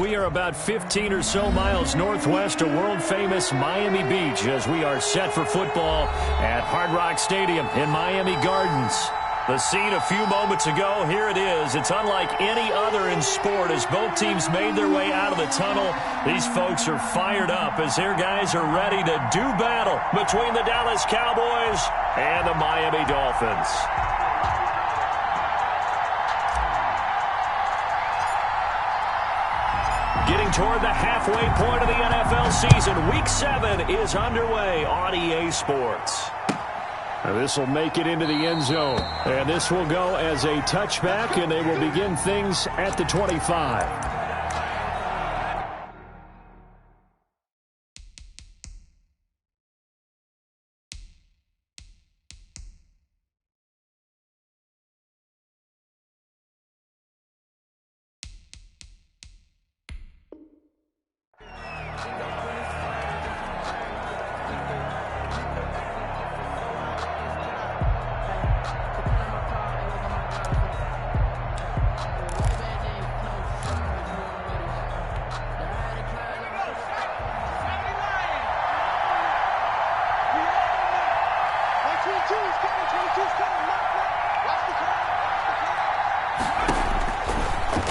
We are about 15 or so miles northwest of world-famous Miami Beach as we are set for football at Hard Rock Stadium in Miami Gardens. The scene a few moments ago, here it is. It's unlike any other in sport as both teams made their way out of the tunnel. These folks are fired up as their guys are ready to do battle between the Dallas Cowboys and the Miami Dolphins. Getting toward the halfway point of the NFL season, Week 7 is underway on EA Sports. This will make it into the end zone. And this will go as a touchback, and they will begin things at the 25.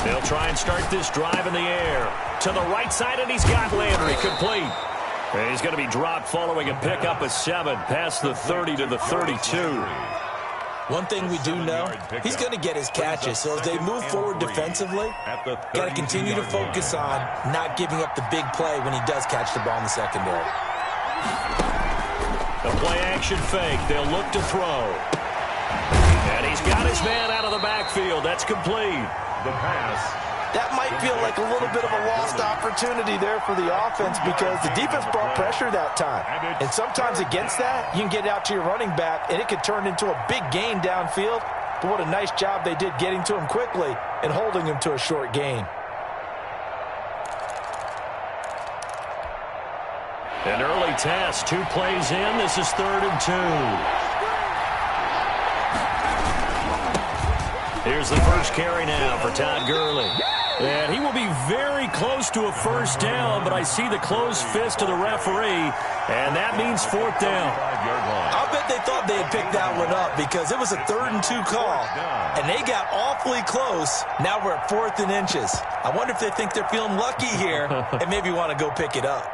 They'll try and start this drive in the air. To the right side, and he's got Landry complete. And he's going to be dropped following a pickup of 7 past the 30 to the 32. One thing we do know, he's going to get his catches. So as they move forward defensively, got to continue to focus on not giving up the big play when he does catch the ball in the secondary. The play-action fake. They'll look to throw. And he's got his man out of the backfield. That's complete. The pass. That might feel like a little bit of a lost opportunity there for the offense because the defense brought pressure that time. And sometimes against that, you can get out to your running back, and it could turn into a big gain downfield. But what a nice job they did getting to him quickly and holding him to a short gain. An early test, 2 plays in. This is 3rd and 2. Here's the first carry now for Todd Gurley. And he will be very close to a first down, but I see the closed fist of the referee, and that means 4th down. I'll bet they thought they had picked that one up because it was a 3rd and 2 call, and they got awfully close. Now we're at 4th and inches. I wonder if they think they're feeling lucky here and maybe want to go pick it up.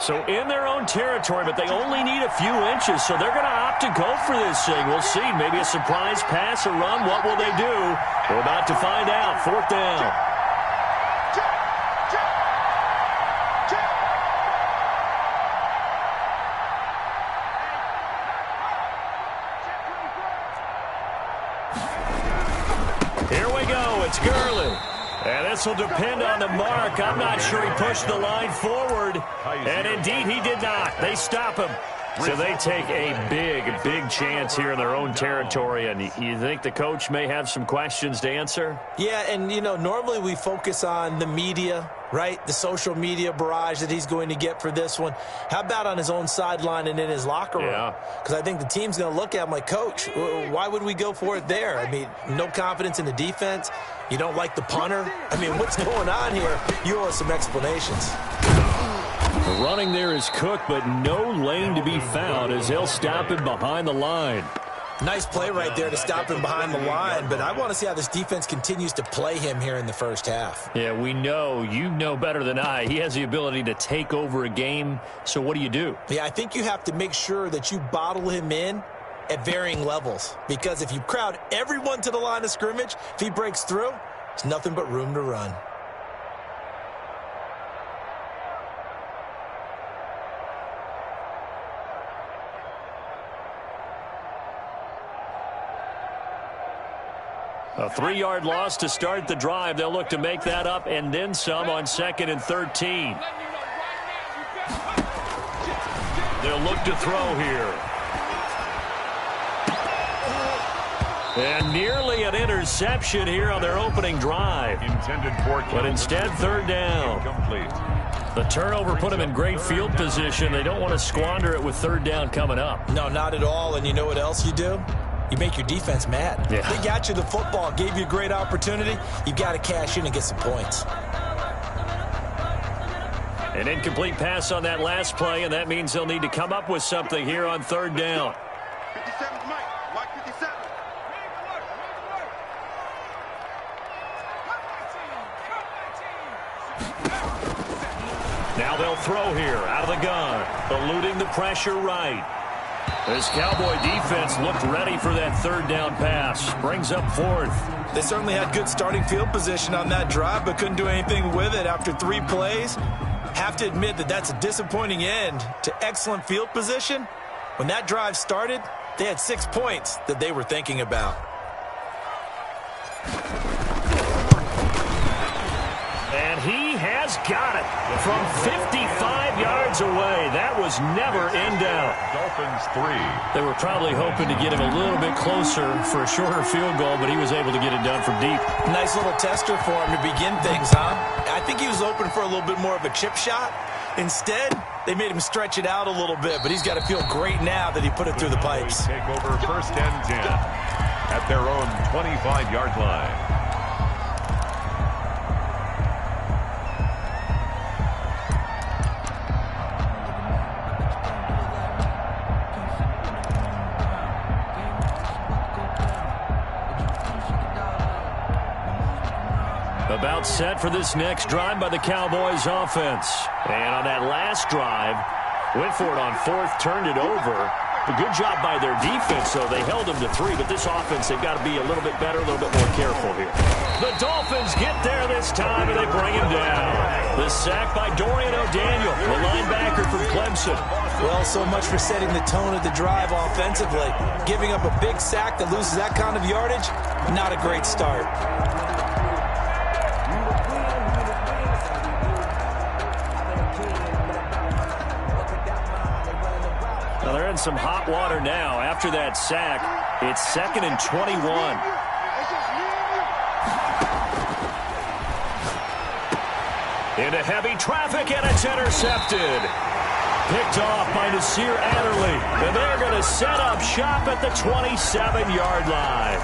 So in their own territory, but they only need a few inches, so they're going to opt to go for this thing. We'll see. Maybe a surprise pass or run. What will they do? We're about to find out. 4th down. Here we go. It's Gurley. And this will depend on the mark. I'm not sure he pushed the line forward. And indeed, he did not. They stop him. So they take a big chance here in their own territory. And you think the coach may have some questions to answer? Yeah, and, you know, normally we focus on the media, right? The social media barrage that he's going to get for this one. How about on his own sideline and in his locker room? Yeah. Because I think the team's going to look at him like, Coach, why would we go for it there? I mean, no confidence in the defense. You don't like the punter? I mean, what's going on here? You owe us some explanations. The running there is Cook, but no lane to be found as they'll stop him behind the line. Nice play right there to stop him behind the line, but I want to see how this defense continues to play him here in the first half. Yeah, we know. You know better than I. He has the ability to take over a game, so what do? Yeah, I think you have to make sure that you bottle him in at varying levels, because if you crowd everyone to the line of scrimmage, if he breaks through, it's nothing but room to run. A 3-yard loss to start the drive. They'll look to make that up and then some on 2nd and 13. They'll look to throw here. And nearly an interception here on their opening drive. But instead, 3rd down. The turnover put them in great field position. They don't want to squander it with 3rd down coming up. No, not at all. And you know what else you do? you make your defense mad. Yeah. They got you the football, gave you a great opportunity. You've got to cash in and get some points. An incomplete pass on that last play, and that means they'll need to come up with something here on third down. 57, Mike 57. Now they'll throw here out of the gun, eluding the pressure right. This Cowboy defense looked ready for that third down pass. Brings up fourth. They certainly had good starting field position on that drive, but couldn't do anything with it after 3 plays. Have to admit that that's a disappointing end to excellent field position. When that drive started, they had 6 points that they were thinking about. And he has got it from 55 yards away. That was never in doubt. Dolphins 3. They were probably hoping to get him a little bit closer for a shorter field goal, but he was able to get it done from deep. Nice little tester for him to begin things, huh? I think he was open for a little bit more of a chip shot. Instead, they made him stretch it out a little bit, but he's got to feel great now that he put it through the pipes. Take over first and 10 at their own 25-yard line. About set for this next drive by the Cowboys offense. And on that last drive, went for it on fourth, turned it over. A good job by their defense, though. They held them to 3, but this offense, they've got to be a little bit better, a little bit more careful here. The Dolphins get there this time, and they bring him down. The sack by Dorian O'Daniel, the linebacker from Clemson. Well, so much for setting the tone of the drive offensively. Giving up a big sack that loses that kind of yardage, not a great start. Well, they're in some hot water now. After that sack, it's 2nd and 21. Into heavy traffic, and it's intercepted. Picked off by Nasir Adderley. And they're going to set up shop at the 27-yard line.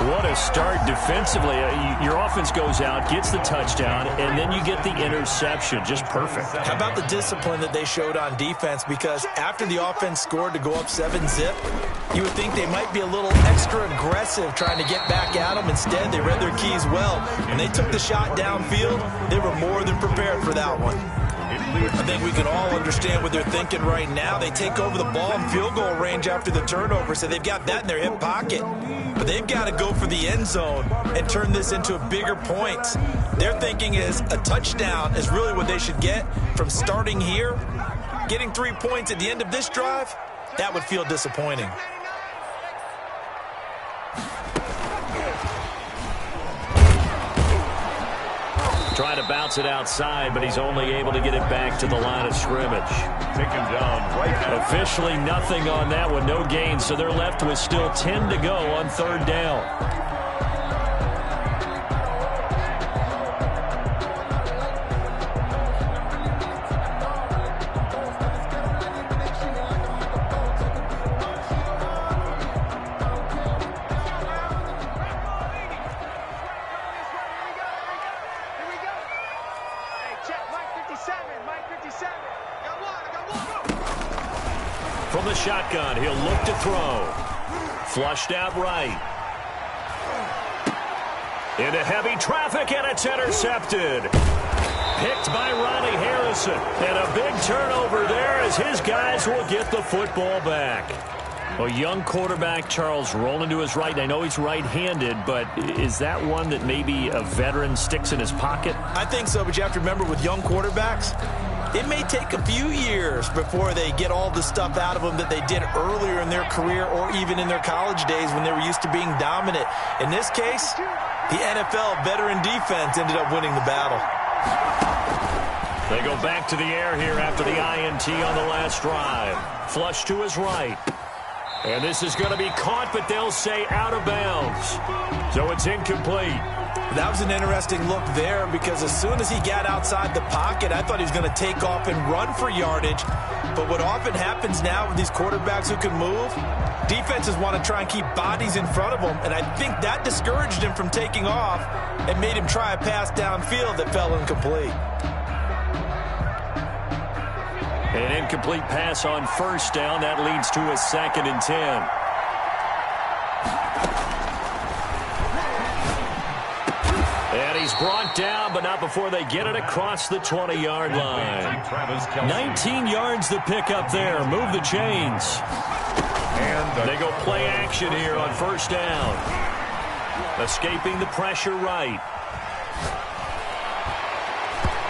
What a start defensively. Your offense goes out, gets the touchdown, and then you get the interception. Just perfect. How about the discipline that they showed on defense? Because after the offense scored to go up 7-zip, you would think they might be a little extra aggressive trying to get back at them. Instead, they read their keys well. When they took the shot downfield, they were more than prepared for that one. I think we can all understand what they're thinking right now. They take over the ball in field goal range after the turnover, so they've got that in their hip pocket. But they've got to go for the end zone and turn this into bigger points. Their thinking is a touchdown is really what they should get from starting here. Getting 3 points at the end of this drive, that would feel disappointing. Trying to bounce it outside, but he's only able to get it back to the line of scrimmage. Taken down right now. Officially nothing on that one, no gain, so they're left with still 10 to go on third down. From the shotgun, he'll look to throw. Flushed out right. Into heavy traffic, and it's intercepted. Picked by Ronnie Harrison. And a big turnover there as his guys will get the football back. A young quarterback, Charles, rolling to his right. I know he's right-handed, but is that one that maybe a veteran sticks in his pocket? I think so, but you have to remember with young quarterbacks, it may take a few years before they get all the stuff out of them that they did earlier in their career or even in their college days when they were used to being dominant. In this case, the NFL veteran defense ended up winning the battle. They go back to the air here after the INT on the last drive. Flush to his right. And this is going to be caught, but they'll say out of bounds. So it's incomplete. That was an interesting look there because as soon as he got outside the pocket, I thought he was going to take off and run for yardage. But what often happens now with these quarterbacks who can move, Defenses want to try and keep bodies in front of him, and I think that discouraged him from taking off and made him try a pass downfield that fell incomplete. An incomplete pass on first down. That leads to a 2nd and 10. And he's brought down, but not before they get it across the 20-yard line. 19 yards to pick up there. Move the chains. And they go play action here on first down. Escaping the pressure right.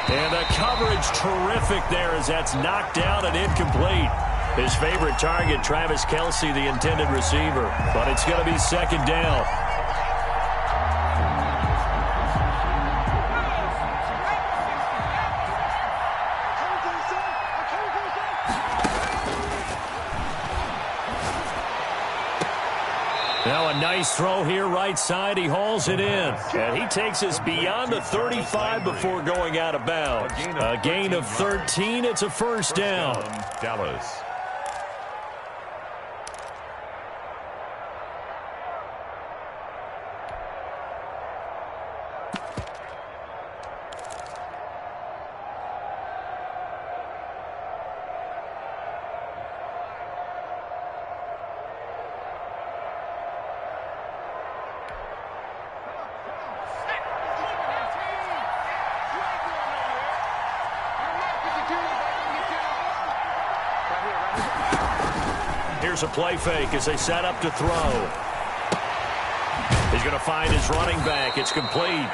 And the coverage terrific there as that's knocked down and incomplete. His favorite target, Travis Kelce, the intended receiver. But it's going to be 2nd down. Now a nice throw here right side. He hauls it in. And he takes us beyond the 35 before going out of bounds. A gain of 13. It's a first down. Dallas. Here's a play fake as they set up to throw. He's going to find his running back. It's complete.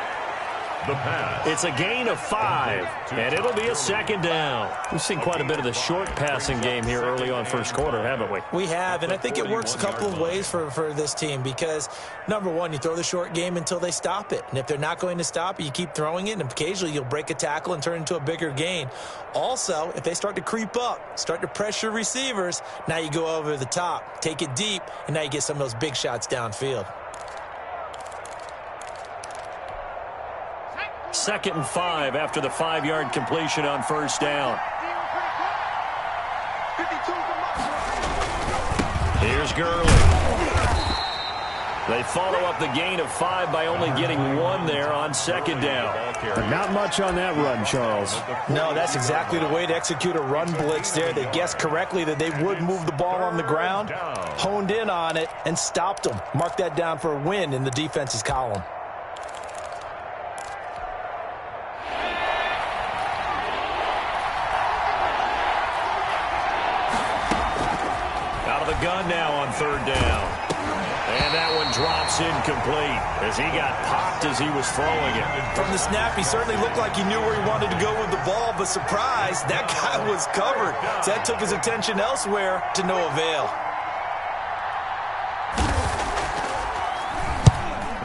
The pass. It's a gain of 5, and it'll be a 2nd down. We've seen quite a bit of the short passing game here early on first quarter, haven't we? We have, and I think it works a couple of ways for this team because, number one, you throw the short game until they stop it. And if they're not going to stop it, you keep throwing it, and occasionally you'll break a tackle and turn it into a bigger gain. Also, if they start to creep up, start to pressure receivers, now you go over the top, take it deep, and now you get some of those big shots downfield. 2nd and 5 after the 5-yard completion on first down. Here's Gurley. They follow up the gain of 5 by only getting 1 there on 2nd down. Not much on that run, Charles. No, that's exactly the way to execute a run blitz there. They guessed correctly that they would move the ball on the ground, honed in on it, and stopped them. Mark that down for a win in the defense's column. Gun now on 3rd down. And that one drops incomplete as he got popped as he was throwing it. From the snap, he certainly looked like he knew where he wanted to go with the ball, but surprise, that guy was covered. So that took his attention elsewhere to no avail.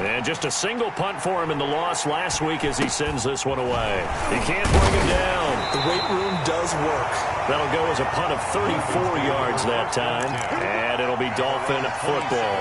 And just a single punt for him in the loss last week as he sends this one away. He can't bring him down. The weight room does work. That'll go as a punt of 34 yards that time. And it'll be Dolphin football.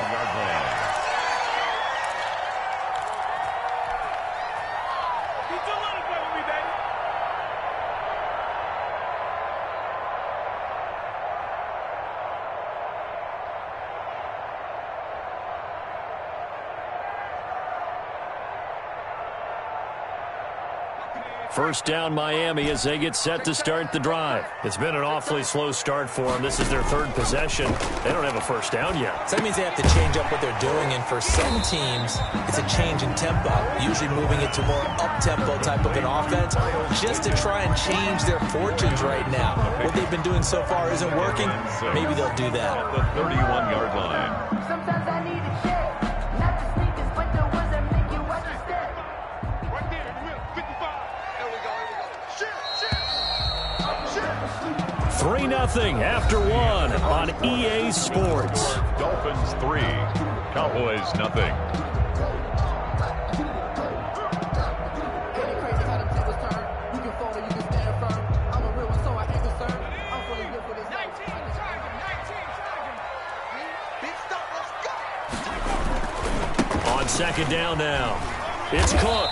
First down Miami as they get set to start the drive. It's been an awfully slow start for them. This is their 3rd possession. They don't have a first down yet. So that means they have to change up what they're doing, and for some teams, it's a change in tempo, usually moving it to more up-tempo type of an offense, just to try and change their fortunes right now. What they've been doing so far isn't working. Maybe they'll do that. At the 31-yard line. Sometimes I need a check, not the sneakers, but the ones that make you watch your step. Right there in the middle, 55. There we go, here we go. Shoot, shoot, shoot. 3-0 after 1 on EA Sports. Dolphins 3, Cowboys nothing. On 2nd down now, it's Cook.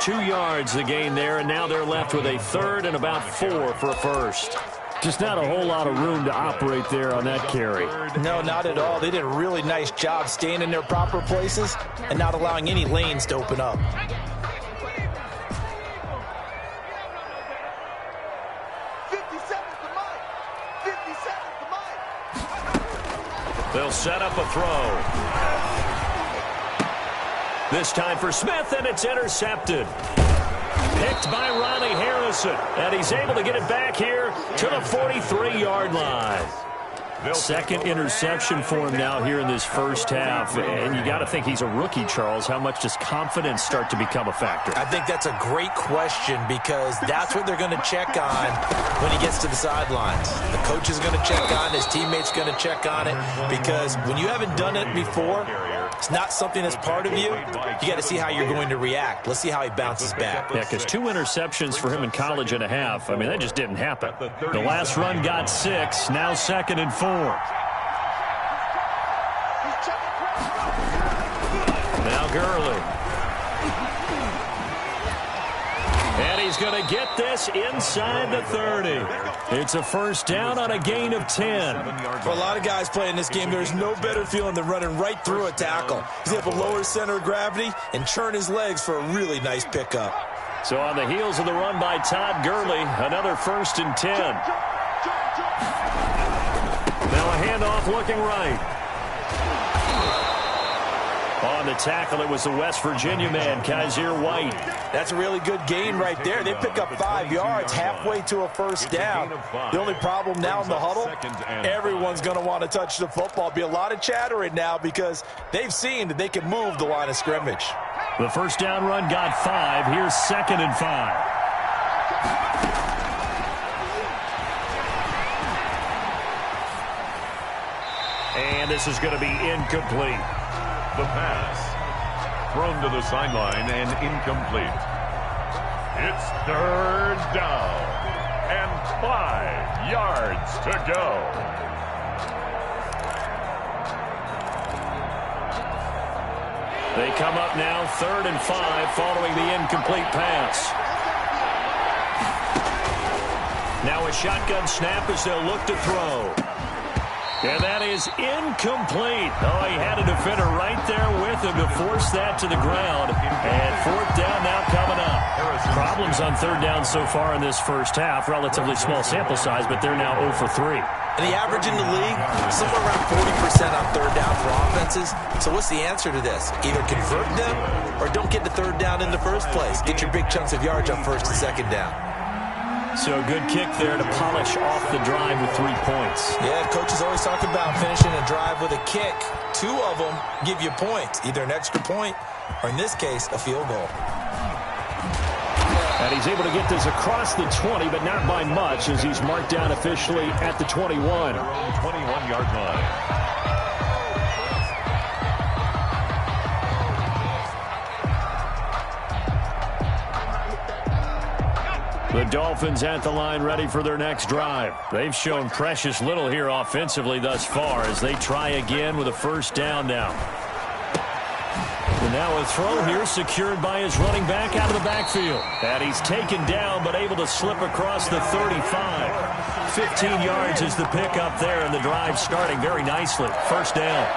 2 yards the gain there, and now they're left with a 3rd and about 4 for a first. Just not a whole lot of room to operate there on that carry. No, not at all. They did a really nice job staying in their proper places and not allowing any lanes to open up. 50 seconds to Mike. 50 seconds to Mike. They'll set up a throw. This time for Smith, and it's intercepted. Picked by Ronnie Harrison, and he's able to get it back here to the 43-yard line. Second interception for him now here in this first half, and you got to think he's a rookie, Charles. How much does confidence start to become a factor? I think that's a great question because that's what they're going to check on when he gets to the sidelines. The coach is going to check on, his teammates going to check on it, because when you haven't done it before, it's not something that's part of you. You got to see how you're going to react. Let's see how he bounces back. Yeah, because 2 interceptions for him in college and a half. I mean, that just didn't happen. The last run got 6, now 2nd and 4. Now Gurley. And he's going to get this inside the 30. It's a first down on a gain of 10. For a lot of guys playing this game, there's no better feeling than running right through a tackle. He's able to lower his center of gravity and churn his legs for a really nice pickup. So on the heels of the run by Todd Gurley, another 1st and 10. Now a handoff looking right. On the tackle, it was the West Virginia man, Kaiser White. That's a really good gain right there. They pick up 5 yards halfway to a first down. The only problem now in the huddle, everyone's going to want to touch the football. Be a lot of chattering now because they've seen that they can move the line of scrimmage. The first down run got 5. Here's 2nd and 5. And this is going to be incomplete. The pass thrown to the sideline and incomplete. It's 3rd down and 5 yards to go. They come up now 3rd and 5 following the incomplete pass. Now a shotgun snap as they'll look to throw. And that is incomplete. Oh, he had a defender right there with him to force that to the ground. And 4th down now coming up. Problems on 3rd down so far in this first half. Relatively small sample size, but they're now 0 for 3. And the average in the league, somewhere around 40% on 3rd down for offenses. So what's the answer to this? Either convert them or don't get to 3rd down in the first place. Get your big chunks of yards on 1st and 2nd down. So a good kick there to polish off the drive with 3 points. Yeah, coaches always talk about finishing a drive with a kick. 2 of them give you points, either an extra point or, in this case, a field goal. And he's able to get this across the 20, but not by much as he's marked down officially at the 21. 21-yard line. The Dolphins at the line ready for their next drive. They've shown precious little here offensively thus far as they try again with a first down now. And now a throw here secured by his running back out of the backfield. And he's taken down but able to slip across the 35. 15 yards is the pickup there, and the drive starting very nicely. First down.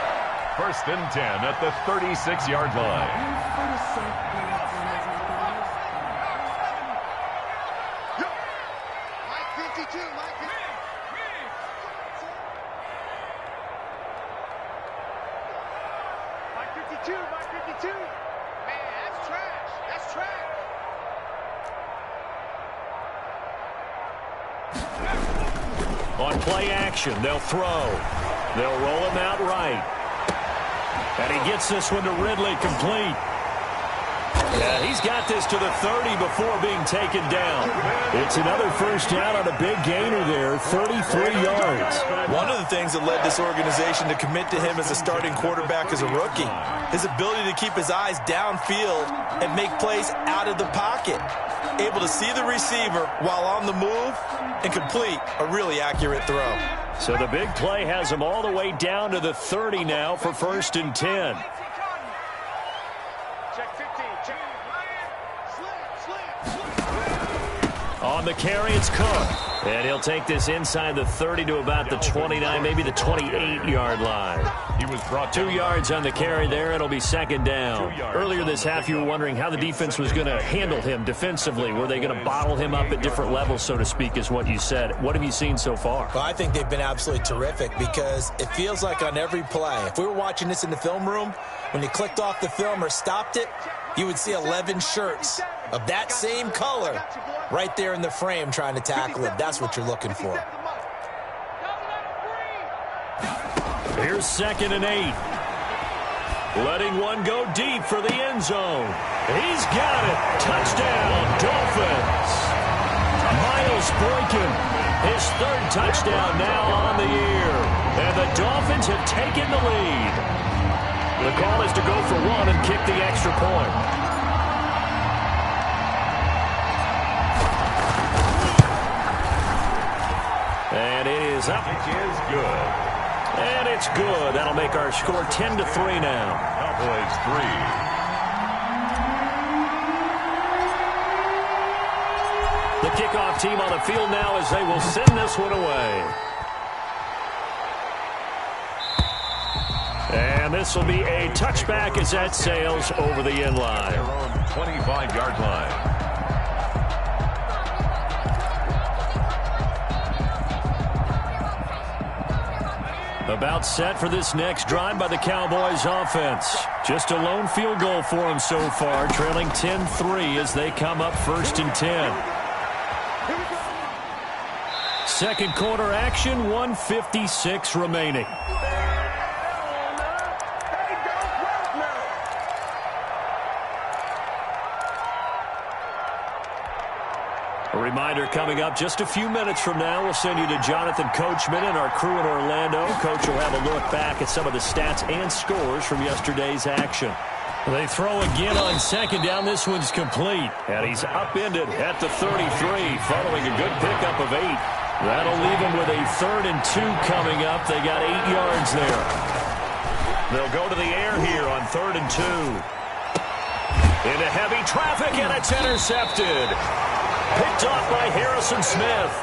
1st and 10 at the 36-yard line. On play action, they'll throw. They'll roll him out right. And he gets this one to Ridley complete. Yeah, he's got this to the 30 before being taken down. It's another first down on a big gainer there, 33 yards. One of the things that led this organization to commit to him as a starting quarterback as a rookie, his ability to keep his eyes downfield and make plays out of the pocket. Able to see the receiver while on the move and complete a really accurate throw. So the big play has him all the way down to the 30 now for 1st and 10. On the carry, it's Cook. And he'll take this inside the 30 to about the 29, maybe the 28-yard line. He was brought 2 yards on the carry there. It'll be second down. Earlier this half, you were wondering how the defense was going to handle him defensively. Were they going to bottle him up at different levels, so to speak, is what you said. What have you seen so far? Well, I think they've been absolutely terrific because it feels like on every play, if we were watching this in the film room, when you clicked off the film or stopped it, you would see 11 shirts of that same color right there in the frame trying to tackle him. That's what you're looking for. Here's 2nd and 8. Letting one go deep for the end zone. He's got it. Touchdown, Dolphins. Miles Boykin, his 3rd touchdown now on the year. And the Dolphins have taken the lead. The call is to go for 1 and kick the extra point. And it is up. It is good. And it's good. That'll make our score 10-3 now. Cowboys 3. The kickoff team on the field now as they will send this one away. And this will be a touchback as that sails over the end line. Their own 25-yard line. About set for this next drive by the Cowboys offense. Just a lone field goal for them so far, trailing 10-3 as they come up 1st and 10. Second quarter action, 1:56 remaining. A reminder coming up just a few minutes from now, we'll send you to Jonathan Coachman and our crew in Orlando. Coach will have a look back at some of the stats and scores from yesterday's action. They throw again on 2nd down. This one's complete. And he's upended at the 33 following a good pickup of 8. That'll leave him with a 3rd and 2 coming up. They got 8 yards there. They'll go to the air here on 3rd and 2. Into heavy traffic, and it's intercepted. Picked off by Harrison Smith.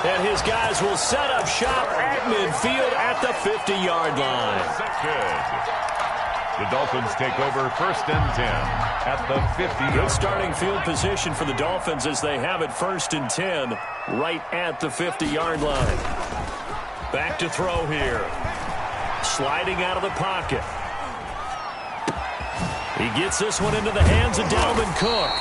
And his guys will set up shop at midfield at the 50-yard line. Good. The Dolphins take over 1st and 10 at the 50. Good starting field position for the Dolphins as they have it 1st and 10 right at the 50-yard line. Back to throw here. Sliding out of the pocket. He gets this one into the hands of Dalvin Cook.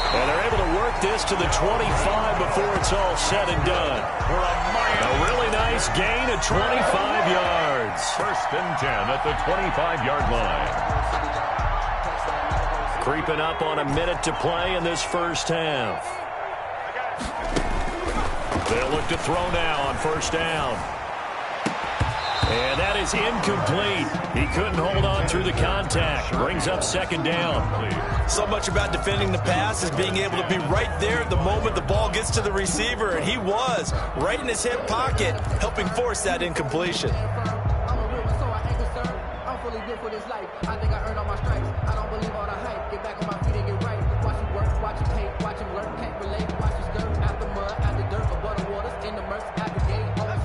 And they're able to work this to the 25 before it's all said and done. A really nice gain of 25 yards. 1st and 10 at the 25-yard line. Creeping up on a minute to play in this first half. They'll look to throw now on 1st down. And that is incomplete. He couldn't hold on through the contact. Brings up 2nd down. So much about defending the pass is being able to be right there at the moment the ball gets to the receiver, and he was right in his hip pocket, helping force that incompletion.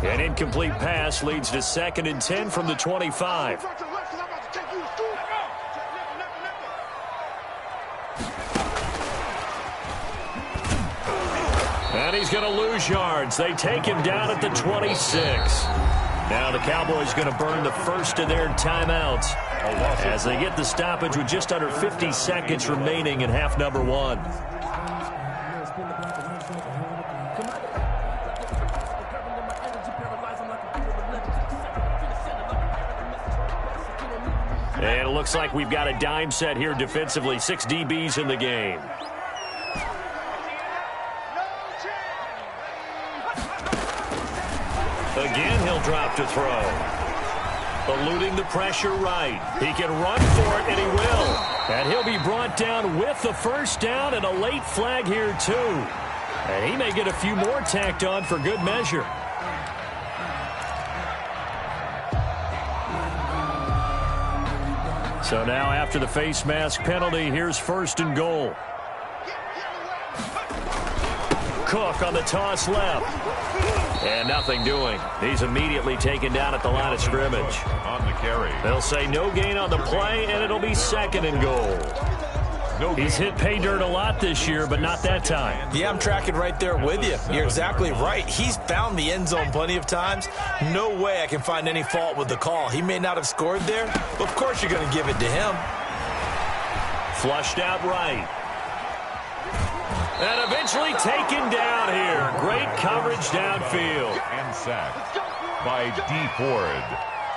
An incomplete pass leads to 2nd and 10 from the 25. And he's going to lose yards. They take him down at the 26. Now the Cowboys going to burn the first of their timeouts as they get the stoppage with just under 50 seconds remaining in half number 1. And it looks like we've got a dime set here defensively. 6 DBs in the game. Again, he'll drop to throw. Eluding the pressure right. He can run for it, and he will. And he'll be brought down with the 1st down and a late flag here, too. And he may get a few more tacked on for good measure. So now after the face mask penalty, here's 1st and goal. Cook on the toss left. And nothing doing. He's immediately taken down at the line of scrimmage. On the carry. They'll say no gain on the play, and it'll be 2nd and goal. He's hit pay dirt a lot this year, but not that time. Yeah, I'm tracking right there with you. You're exactly right. He's found the end zone plenty of times. No way I can find any fault with the call. He may not have scored there, but of course you're going to give it to him. Flushed out right. And eventually taken down here. Great coverage downfield. And sacked by D. Ford.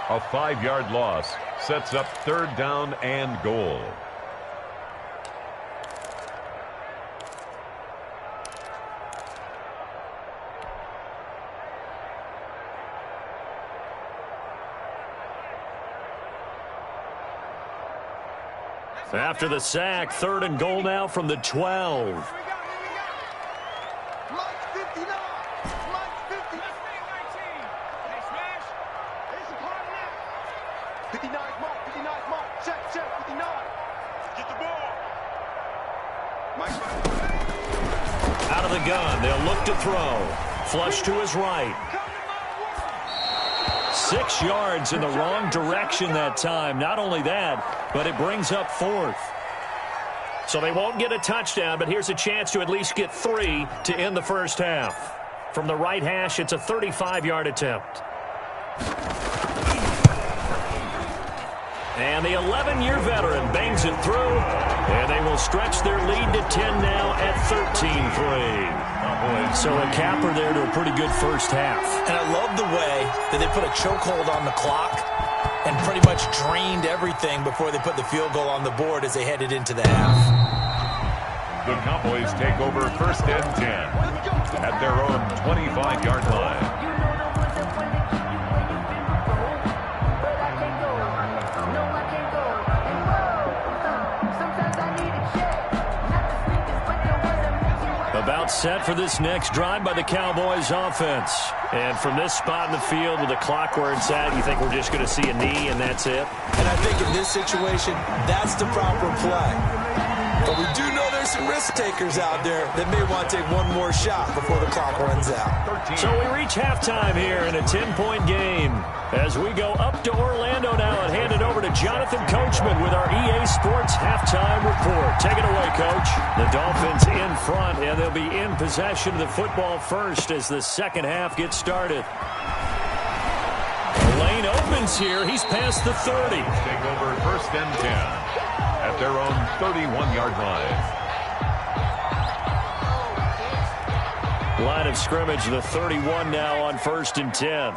A 5-yard loss sets up 3rd down and goal. After the sack, 3rd and goal now from the 12. Mike 59. Mike 50. 19. Hey, smash. It's a part of that. 59's Mike. 59's Mike. Check. 59. Get the ball. Mike. Out of the gun. They'll look to throw. Flush to his right. 6 yards in the wrong direction that time. Not only that, but it brings up 4th. So they won't get a touchdown, but here's a chance to at least get 3 to end the first half. From the right hash, it's a 35-yard attempt. And the 11-year veteran bangs it through, and they will stretch their lead to 10 now at 13-3. So a capper there to a pretty good first half. And I love the way that they put a chokehold on the clock and pretty much drained everything before they put the field goal on the board as they headed into the half. The Cowboys take over 1st and 10 at their own 25-yard line. You know the ones that want to keep you where you've been before. But I can't go. No, I can't go. And whoa, sometimes I need a check. Not the sneakers, but the ones that make you out. About set for this next drive by the Cowboys offense. And from this spot in the field with the clock where it's at, you think we're just going to see a knee and that's it? And I think in this situation, that's the proper play. But we do know there's some risk takers out there that may want to take one more shot before the clock runs out. So we reach halftime here in a 10-point game. As we go up to Orlando now and hand it over to Jonathan Coachman with our EA Sports halftime report. Take it away, Coach. The Dolphins in front, and they'll be in possession of the football first as the second half gets started. The lane opens here. He's past the 30. Take over 1st and 10 at their own 31-yard line. Line of scrimmage, the 31 now on 1st and 10.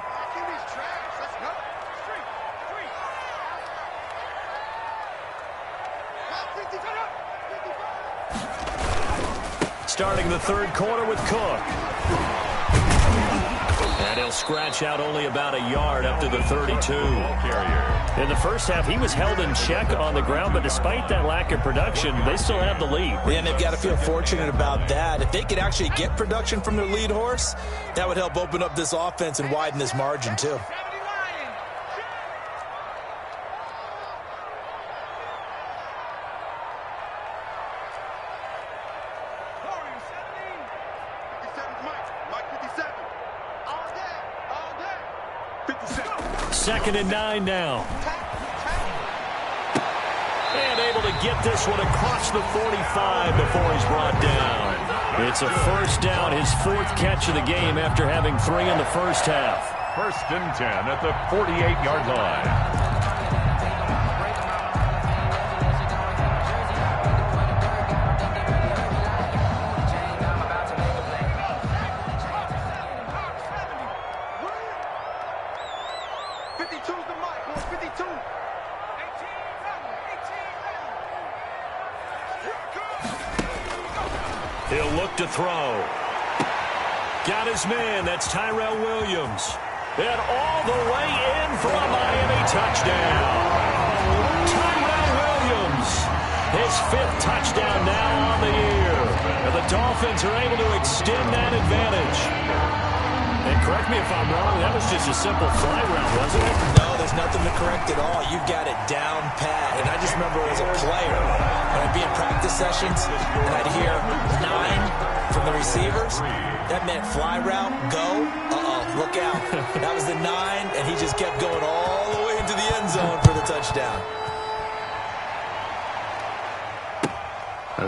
Starting the 3rd quarter with Cook. And he'll scratch out only about a yard up to the 32. In the first half, he was held in check on the ground, but despite that lack of production, they still have the lead. And they've got to feel fortunate about that. If they could actually get production from their lead horse, that would help open up this offense and widen this margin too. Second and 9 now. And able to get this one across the 45 before he's brought down. It's a first down, his 4th catch of the game after having 3 in the first half. 1st and 10 at the 48-yard line. He'll look to throw. Got his man. That's Tyrell Williams. And all the way in for a Miami touchdown. Tyrell Williams. His 5th touchdown now on the year. And the Dolphins are able to extend that advantage. And correct me if I'm wrong, that was just a simple fly route, wasn't it? No, they there's nothing to correct at all. You've got it down pat. And I just remember as a player, when I'd be in practice sessions and I'd hear 9 from the receivers, that meant fly route, go, look out. That was the 9, and he just kept going all the way into the end zone for the touchdown.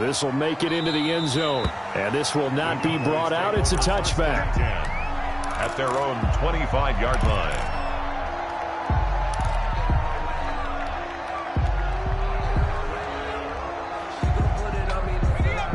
This will make it into the end zone, and this will not be brought out. It's a touchback. At their own 25-yard line.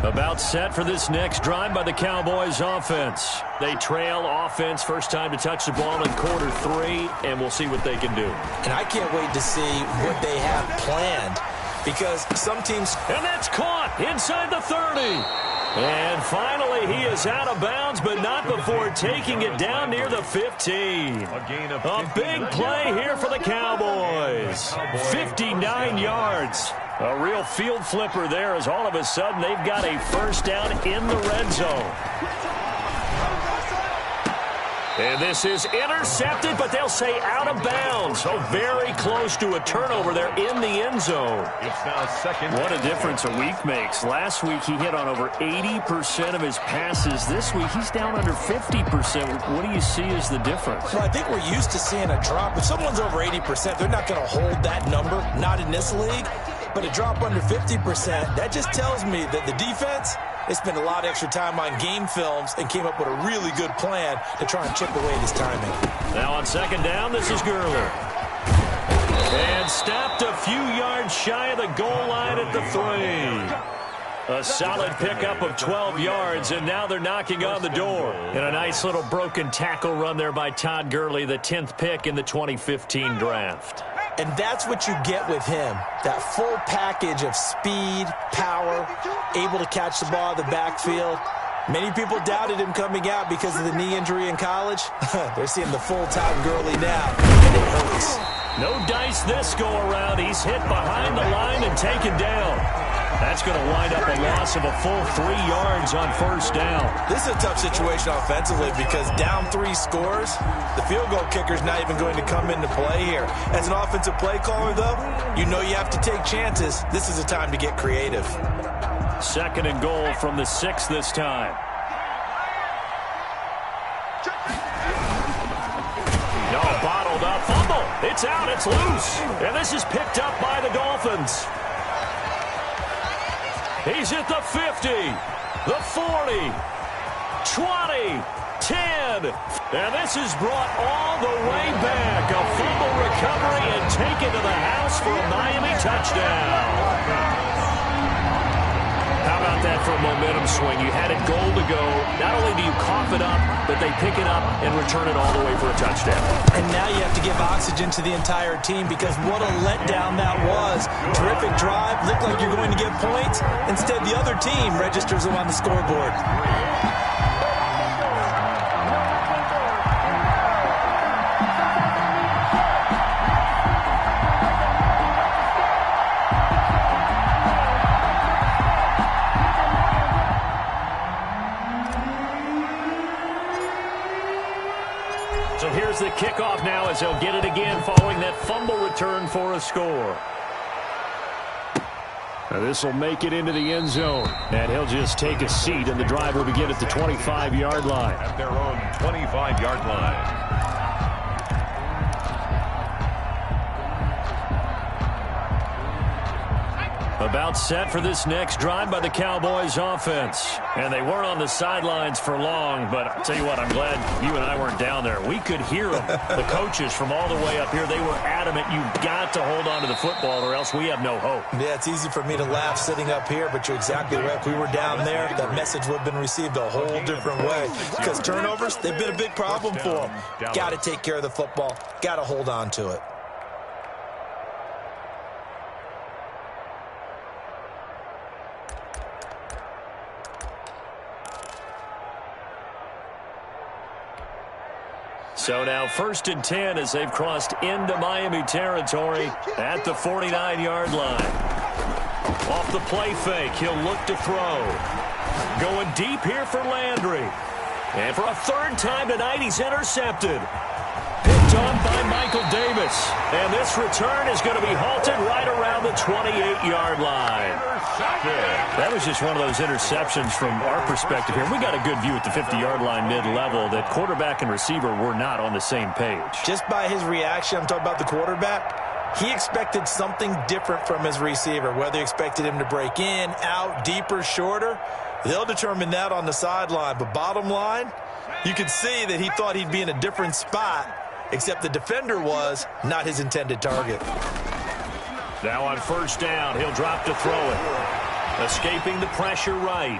About set for this next drive by the Cowboys offense. They trail offense, first time to touch the ball in quarter 3, and we'll see what they can do. And I can't wait to see what they have planned, because some teams... And that's caught inside the 30. And finally, he is out of bounds, but not before taking it down near the 15. A big play here for the Cowboys. 59 yards. A real field flipper there, as all of a sudden they've got a first down in the red zone. And this is intercepted, but they'll say out of bounds. So very close to a turnover there in the end zone. It's now second. What a difference a week makes. Last week he hit on over 80% of his passes. This week he's down under 50%. What do you see as the difference? Well, I think we're used to seeing a drop. If someone's over 80%, they're not going to hold that number. Not in this league. But a drop under 50%, that just tells me that the defense, they spent a lot of extra time on game films and came up with a really good plan to try and chip away this timing. Now on second down, this is Gurley. And stopped a few yards shy of the goal line at the 3. A solid pickup of 12 yards, and now they're knocking on the door. And a nice little broken tackle run there by Todd Gurley, the 10th pick in the 2015 draft. And that's what you get with him, that full package of speed, power, able to catch the ball in the backfield. Many people doubted him coming out because of the knee injury in college. They're seeing the full Todd Gurley now, and it hurts. No dice this go around. He's hit behind the line and taken down. That's going to wind up a loss of a full 3 yards on first down. This is a tough situation offensively because down 3 scores, the field goal kicker's not even going to come into play here. As an offensive play caller, though, you know you have to take chances. This is a time to get creative. Second and goal from the 6 this time. No, bottled up. Fumble. It's out. It's loose. And this is picked up by the Dolphins. He's at the 50, the 40, 20, 10. And this is brought all the way back. A fumble recovery and taken to the house for a Miami touchdown. How about that for a momentum swing? You had it goal to go. Not only do you cough it up, but they pick it up and return it all the way for a touchdown. And now you have to give oxygen to the entire team because what a letdown that was. Terrific drive. Looked like you're going to get points. Instead, the other team registers them on the scoreboard. So here's the kickoff now as they'll get it again following that fumble return for a score. This will make it into the end zone. And he'll just take a seat, and the drive will begin at the 25-yard line. At their own 25-yard line. About set for this next drive by the Cowboys offense. And they weren't on the sidelines for long, but I'll tell you what, I'm glad you and I weren't down there. We could hear them. The coaches from all the way up here, they were adamant, you've got to hold on to the football or else we have no hope. Yeah, it's easy for me to laugh sitting up here, but you're exactly right. If we were down there, that message would have been received a whole different way. Because turnovers, they've been a big problem for them. Got to take care of the football. Got to hold on to it. So now 1st and 10 as they've crossed into Miami territory at the 49-yard line. Off the play fake, he'll look to throw. Going deep here for Landry. And for a 3rd time tonight, he's intercepted. Picked off by Michael Davis. And this return is going to be halted right around the 28-yard line. That was just one of those interceptions from our perspective here. We got a good view at the 50-yard line mid-level that quarterback and receiver were not on the same page. Just by his reaction, I'm talking about the quarterback, he expected something different from his receiver, whether he expected him to break in, out, deeper, shorter. They'll determine that on the sideline. But bottom line, you could see that he thought he'd be in a different spot, except the defender was not his intended target. Now on first down, he'll drop to throw it. Escaping the pressure right.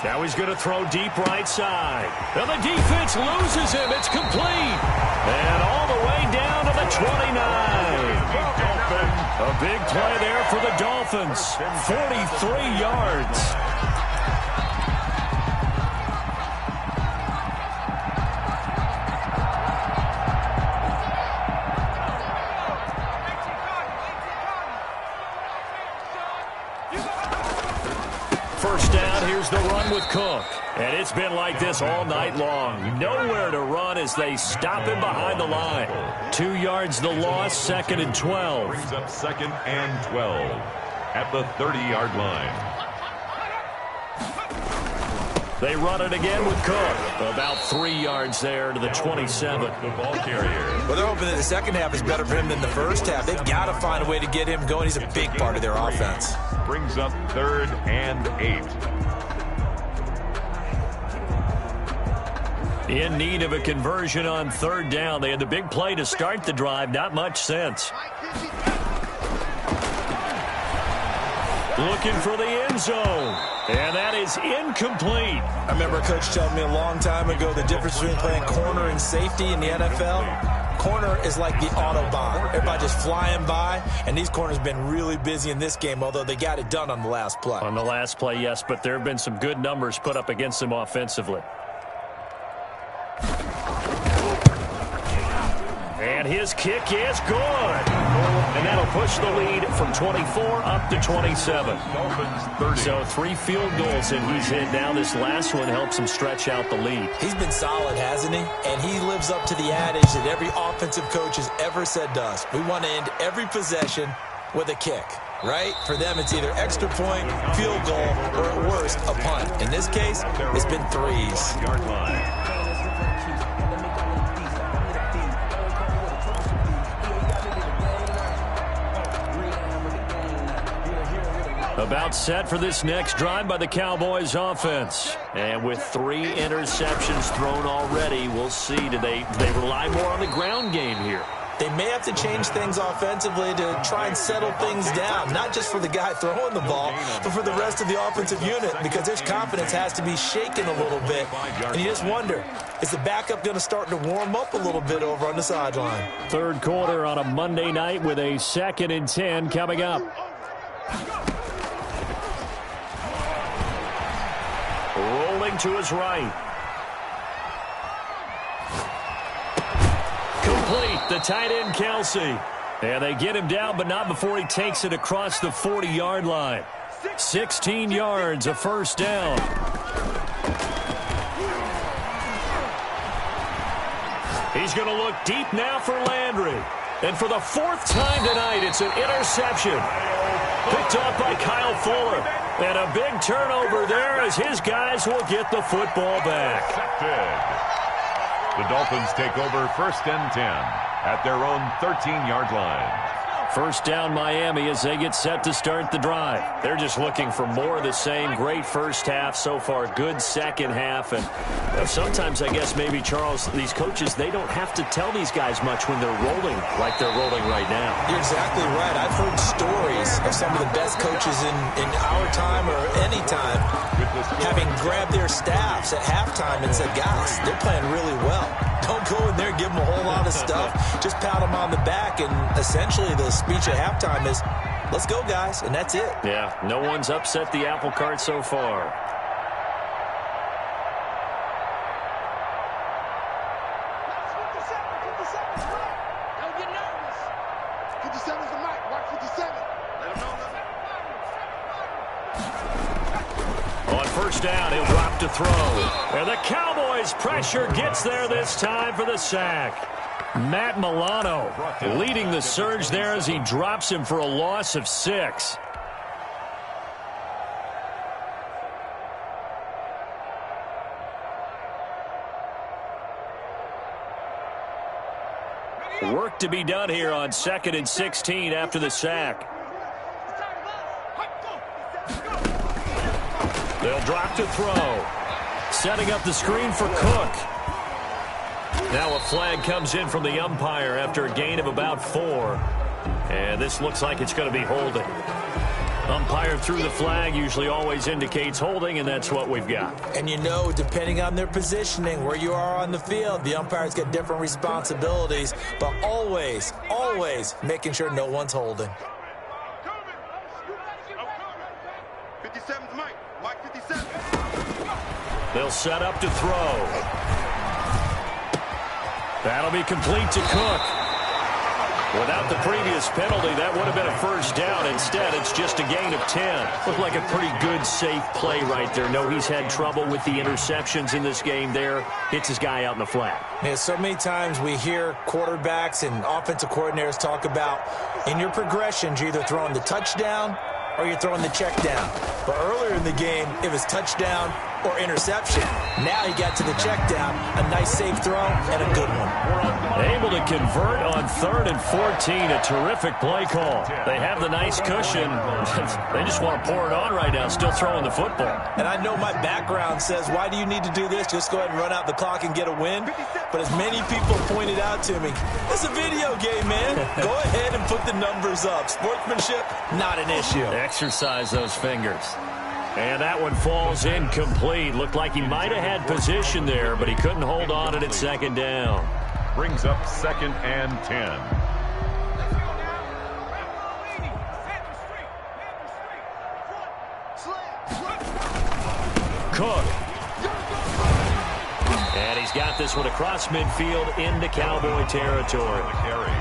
Now he's going to throw deep right side. Now the defense loses him. It's complete. And all the way down to the 29. A big play there for the Dolphins. 43 yards. First down, here's the run with Cook. And it's been like this all night long. Nowhere to run as they stop him behind the line. 2 yards the loss, 2nd and 12. Brings up 2nd and 12 at the 30-yard line. They run it again with Cook. About 3 yards there to the 27. The ball carrier. Well, they're hoping that the second half is better for him than the first half. They've got to find a way to get him going. He's a big part of their offense. Brings up 3rd and 8. In need of a conversion on 3rd down. They had the big play to start the drive. Not much sense. Looking for the end zone. And that is incomplete. I remember a coach telling me a long time ago the difference between playing corner and safety in the NFL. Corner is like the Autobahn. Everybody just flying by, and these corners have been really busy in this game, although they got it done on the last play. On the last play, yes, but there have been some good numbers put up against them offensively. And his kick is good. And that'll push the lead from 24 up to 27. So 3 field goals that he's hit now. This last one helps him stretch out the lead. He's been solid, hasn't he? And he lives up to the adage that every offensive coach has ever said to us. We want to end every possession with a kick, right? For them, it's either extra point, field goal, or at worst, a punt. In this case, it's been 3s. Yard line. About set for this next drive by the Cowboys offense. And with 3 interceptions thrown already, we'll see. Do they rely more on the ground game here? They may have to change things offensively to try and settle things down, not just for the guy throwing the ball, but for the rest of the offensive unit, because their confidence has to be shaken a little bit. And you just wonder, is the backup going to start to warm up a little bit over on the sideline? 3rd quarter on a Monday night with a 2nd and 10 coming up. Rolling to his right. Complete, the tight end Kelsey. And they get him down, but not before he takes it across the 40-yard line. 16 yards, a first down. He's going to look deep now for Landry. And for the 4th time tonight, it's an interception. Picked up by Kyle Fuller. And a big turnover there as his guys will get the football back. The Dolphins take over 1st and 10 at their own 13-yard line. First down Miami as they get set to start the drive. They're just looking for more of the same. Great first half so far. Good second half. And sometimes, I guess, maybe, Charles, these coaches, they don't have to tell these guys much when they're rolling like they're rolling right now. You're exactly right. I've heard stories of some of the best coaches in our time or any time having grabbed their staffs at halftime and said, guys, they're playing really well. Don't go in there and give them a whole lot of stuff. Just pat them on the back, and essentially the speech at halftime is, let's go, guys, and that's it. Yeah, no one's upset the apple cart so far. Don't get nervous. 57's the mic. Watch 57. Let him know. On first down, he'll drop to throw. And the Cowboys' pressure gets there this time for the sack. Matt Milano leading the surge there as he drops him for a loss of 6. Work to be done here on 2nd and 16 after the sack. They'll drop to throw. Setting up the screen for Cook. Now a flag comes in from the umpire after a gain of about 4. And this looks like it's going to be holding. Umpire threw the flag, usually always indicates holding, and that's what we've got. And you know, depending on their positioning, where you are on the field, the umpires get different responsibilities, but always, always making sure no one's holding. 57's Mike. Mike 57. They'll set up to throw. That'll be complete to Cook. Without the previous penalty, that would have been a first down. Instead, it's just a gain of 10. Looked like a pretty good, safe play right there. No, he's had trouble with the interceptions in this game there. Hits his guy out in the flat. Yeah, so many times we hear quarterbacks and offensive coordinators talk about in your progressions, you're either throwing the touchdown or you're throwing the check down. But earlier in the game, it was touchdown or interception. Now he got to the check down, a nice safe throw, and a good one. Able to convert on 3rd and 14, a terrific play call. They have the nice cushion. They just want to pour it on right now, still throwing the football. And I know my background says, why do you need to do this? Just go ahead and run out the clock and get a win. But as many people pointed out to me, it's a video game, man. Go ahead and put the numbers up. Sportsmanship, not an issue. Exercise those fingers. And that one falls incomplete. Looked like he might have had position there, but he couldn't hold on it at 2nd down. Brings up 2nd and 10. Cook. And he's got this one across midfield into Cowboy territory.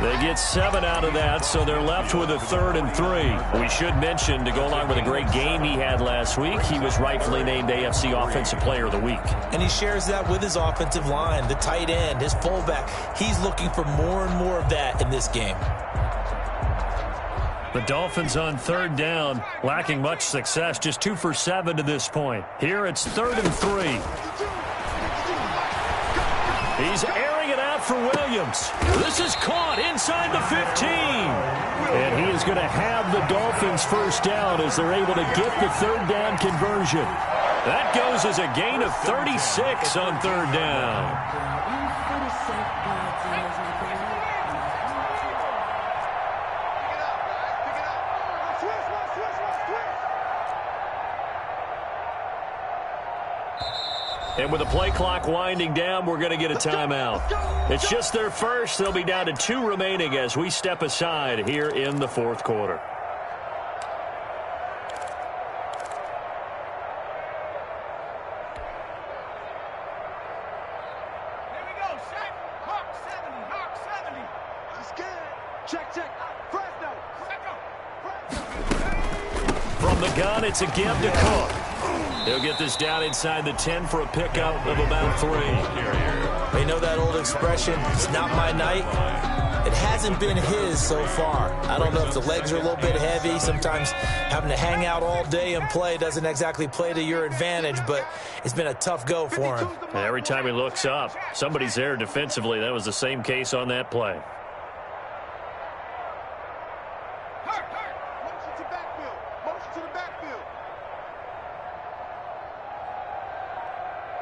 They get 7 out of that, so they're left with a 3rd and 3. We should mention, to go along with a great game he had last week, he was rightfully named AFC Offensive Player of the Week. And he shares that with his offensive line, the tight end, his fullback. He's looking for more and more of that in this game. The Dolphins on 3rd down, lacking much success, just 2 for 7 to this point. Here it's 3rd and 3. He's airing it out for Williams. This is caught inside the 15. And he is going to have the Dolphins first down as they're able to get the 3rd down conversion. That goes as a gain of 36 on 3rd down. And with the play clock winding down, we're going to get a timeout. It's just their first. They'll be down to 2 remaining as we step aside here in the 4th quarter. Here we go, Shaq. Hawk 70, Hawk 70. He's good. Check. Fresno. From the gun, it's a give to Cook. He'll get this down inside the 10 for a pickup of about 3. They know that old expression, it's not my night. It hasn't been his so far. I don't know if the legs are a little bit heavy. Sometimes having to hang out all day and play doesn't exactly play to your advantage, but it's been a tough go for him. And every time he looks up, somebody's there defensively. That was the same case on that play. Motion to backfield.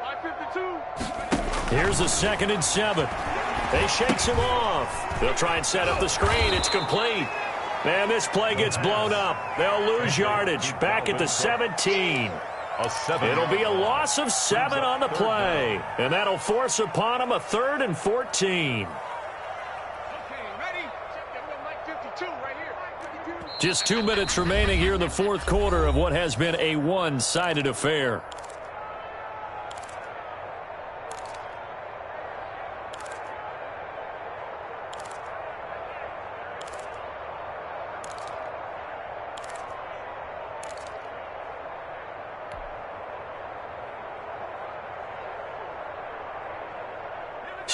552. Here's a 2nd and 7. They shakes him off. They'll try and set up the screen. It's complete. And this play gets blown up. They'll lose yardage back at the 17. It'll be a loss of 7 on the play. And that'll force upon them a 3rd and 14. Okay, ready? Mike 52 right here. Just 2 minutes remaining here in the 4th quarter of what has been a one-sided affair.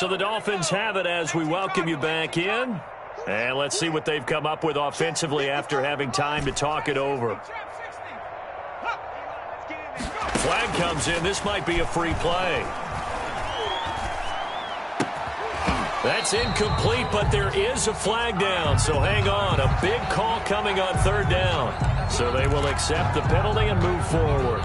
So the Dolphins have it as we welcome you back in. And let's see what they've come up with offensively after having time to talk it over. Flag comes in. This might be a free play. That's incomplete, but there is a flag down. So hang on. A big call coming on third down. So they will accept the penalty and move forward.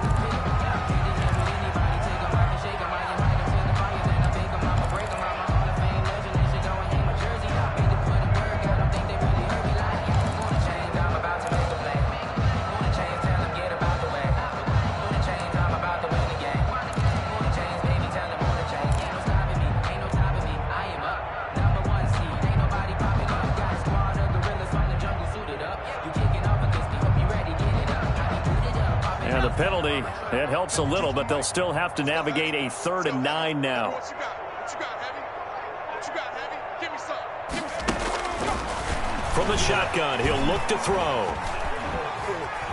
Penalty, it helps a little, but they'll still have to navigate a 3rd and 9 now. From the shotgun, he'll look to throw.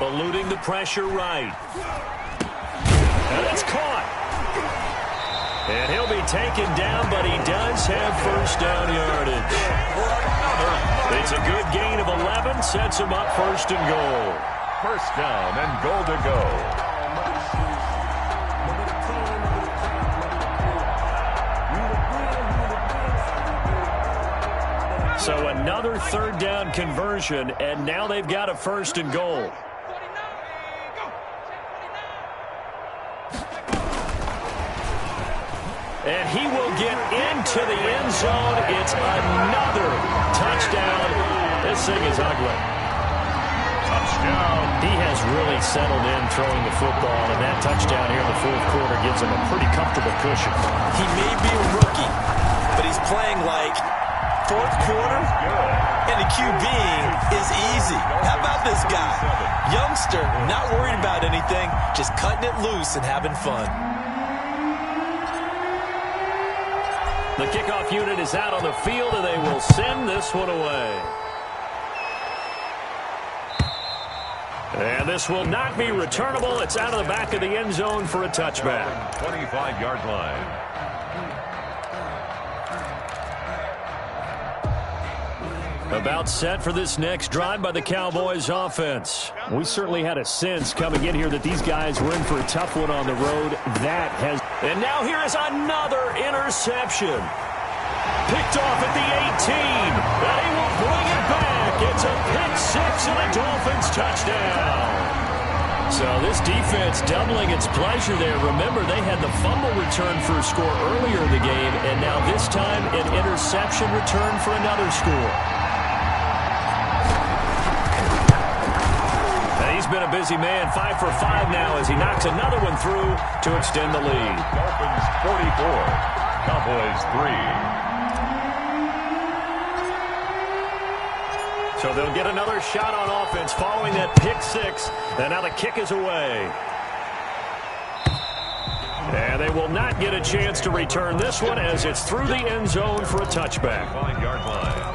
Eluding the pressure right. And it's caught. And he'll be taken down, but he does have first down yardage. It's a good gain of 11, sets him up 1st and goal. First down and goal to go. So another 3rd down conversion, and now they've got a 1st and goal. And he will get into the end zone. It's another touchdown. This thing is ugly. Touchdown. He has really settled in throwing the football, and that touchdown here in the 4th quarter gives him a pretty comfortable cushion. He may be a rookie, but he's playing like 4th quarter, and the QBing is easy. How about this guy? Youngster, not worried about anything, just cutting it loose and having fun. The kickoff unit is out on the field, and they will send this one away. And this will not be returnable. It's out of the back of the end zone for a touchback. 25-yard line. About set for this next drive by the Cowboys offense. We certainly had a sense coming in here that these guys were in for a tough one on the road. That has... And now here is another interception. Picked off at the 18. And he will bring it back. It's a pick-6 and a Dolphins touchdown. So this defense doubling its pleasure there. Remember, they had the fumble return for a score earlier in the game, and now this time an interception return for another score. He's been a busy man, 5 for 5 now as he knocks another one through to extend the lead. Dolphins 44, Cowboys 3. So they'll get another shot on offense following that pick-6, and now the kick is away. And they will not get a chance to return this one as it's through the end zone for a touchback. 5-yard line.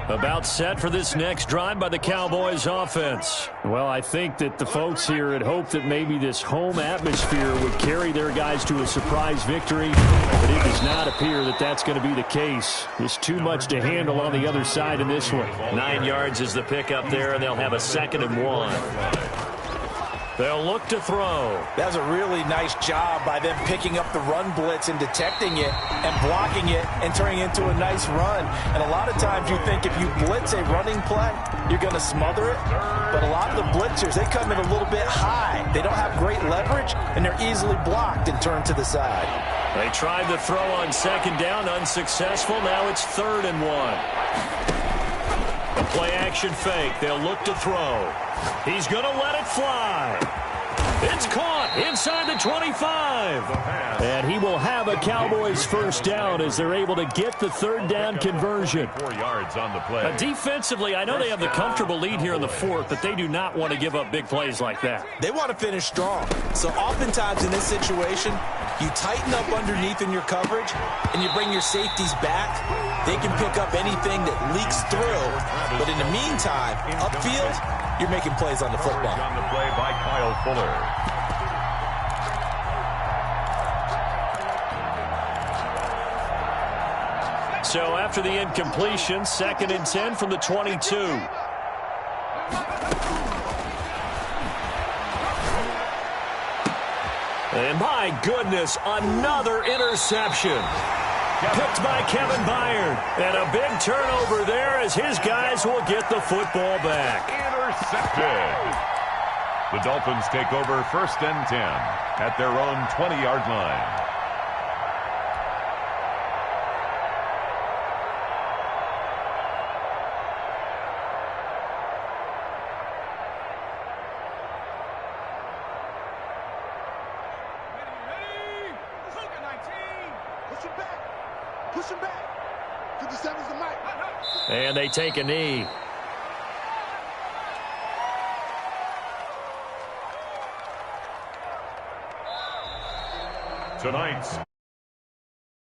About set for this next drive by the Cowboys offense. Well, I think that the folks here had hoped that maybe this home atmosphere would carry their guys to a surprise victory, but it does not appear that that's going to be the case. There's too much to handle on the other side in this one. 9 yards is the pickup there, and they'll have a 2nd and 1. They'll look to throw. That was a really nice job by them picking up the run blitz and detecting it and blocking it and turning it into a nice run. And a lot of times you think if you blitz a running play, you're going to smother it. But a lot of the blitzers, they come in a little bit high. They don't have great leverage, and they're easily blocked and turned to the side. They tried to throw on 2nd down, unsuccessful. Now it's 3rd and 1. A play-action fake. They'll look to throw. He's going to let it fly. It's caught inside the 25. And he will have a Cowboys first down as they're able to get the 3rd down conversion. 4 yards on the play. Defensively, I know they have the comfortable lead here in the 4th, but they do not want to give up big plays like that. They want to finish strong. So oftentimes in this situation, you tighten up underneath in your coverage, and you bring your safeties back. They can pick up anything that leaks through. But in the meantime, upfield, you're making plays on the football. On the play by Kyle Fuller. So after the incompletion, 2nd and 10 from the 22. And my goodness, another interception. Picked by Kevin Byard. And a big turnover there as his guys will get the football back. Intercepted. The Dolphins take over 1st and 10 at their own 20-yard line. Push him back. 57's the mic. And they take a knee. Tonight's